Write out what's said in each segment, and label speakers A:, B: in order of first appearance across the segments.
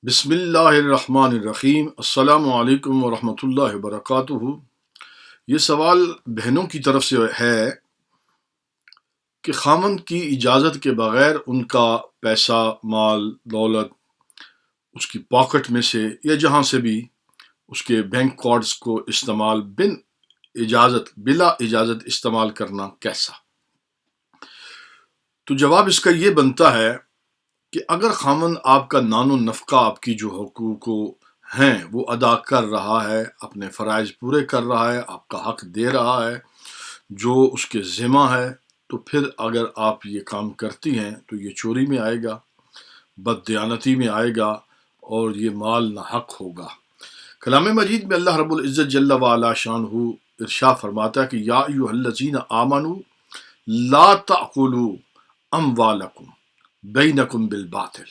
A: بسم اللہ الرحمن الرحیم۔ السلام علیکم ورحمۃ اللہ وبرکاتہ۔ یہ سوال بہنوں کی طرف سے ہے کہ خاوند کی اجازت کے بغیر ان کا پیسہ، مال، دولت اس کی پاکٹ میں سے یا جہاں سے بھی اس کے بینک کارڈز کو استعمال بلا اجازت استعمال کرنا کیسا؟ تو جواب اس کا یہ بنتا ہے کہ اگر خاوند آپ کا نان و نفقہ، آپ کی جو حقوق ہیں وہ ادا کر رہا ہے، اپنے فرائض پورے کر رہا ہے، آپ کا حق دے رہا ہے جو اس کے ذمہ ہے، تو پھر اگر آپ یہ کام کرتی ہیں تو یہ چوری میں آئے گا، بددیانتی میں آئے گا، اور یہ مال ناحق ہوگا۔ کلام مجید میں اللہ رب العزت جل وعلا شانہ ارشاد فرماتا ہے کہ یا ایھا الذین آمنوا لا تأکلوا اموالکم بینکم بالباطل،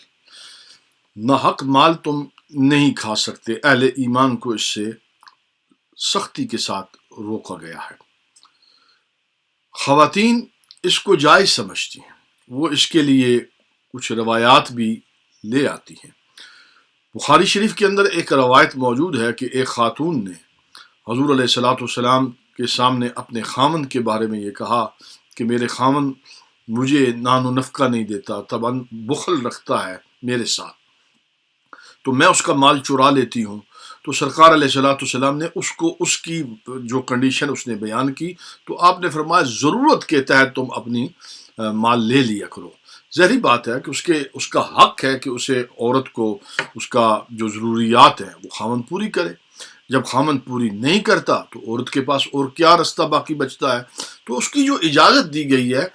A: ناحق مال تم نہیں کھا سکتے۔ اہل ایمان کو اس سے سختی کے ساتھ روکا گیا ہے۔ خواتین اس کو جائز سمجھتی ہیں، وہ اس کے لیے کچھ روایات بھی لے آتی ہیں۔ بخاری شریف کے اندر ایک روایت موجود ہے کہ ایک خاتون نے حضور علیہ الصلوۃ والسلام کے سامنے اپنے خاوند کے بارے میں یہ کہا کہ میرے خاوند مجھے نان و نفقہ نہیں دیتا، طبعاً بخل رکھتا ہے میرے ساتھ، تو میں اس کا مال چرا لیتی ہوں۔ تو سرکار علیہ الصلوۃ والسلام نے اس کی جو کنڈیشن اس نے بیان کی، تو آپ نے فرمایا ضرورت کے تحت تم اپنی مال لے لیا کرو۔ ظاہری بات ہے کہ اس کا حق ہے کہ اسے عورت کو اس کا جو ضروریات ہیں وہ خاوند پوری کرے۔ جب خاوند پوری نہیں کرتا تو عورت کے پاس اور کیا رستہ باقی بچتا ہے؟ تو اس کی جو اجازت دی گئی ہے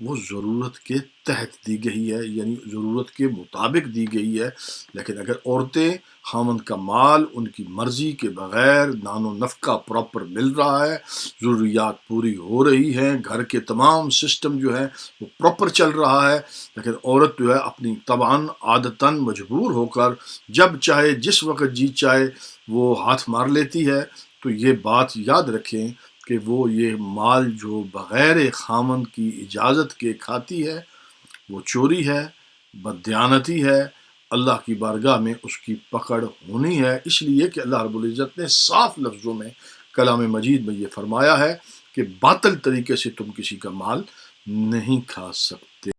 A: وہ ضرورت کے تحت دی گئی ہے، یعنی ضرورت کے مطابق دی گئی ہے۔ لیکن اگر عورتیں خاوند کا مال ان کی مرضی کے بغیر نان و نفقہ پراپر مل رہا ہے، ضروریات پوری ہو رہی ہیں، گھر کے تمام سسٹم جو ہے وہ پراپر چل رہا ہے، لیکن عورت جو ہے اپنی طبعاً عادتاً مجبور ہو کر جب چاہے جس وقت جی چاہے وہ ہاتھ مار لیتی ہے، تو یہ بات یاد رکھیں کہ وہ یہ مال جو بغیر خاوند کی اجازت کے کھاتی ہے وہ چوری ہے، بددیانتی ہے، اللہ کی بارگاہ میں اس کی پکڑ ہونی ہے۔ اس لیے کہ اللہ رب العزت نے صاف لفظوں میں کلام مجید میں یہ فرمایا ہے کہ باطل طریقے سے تم کسی کا مال نہیں کھا سکتے۔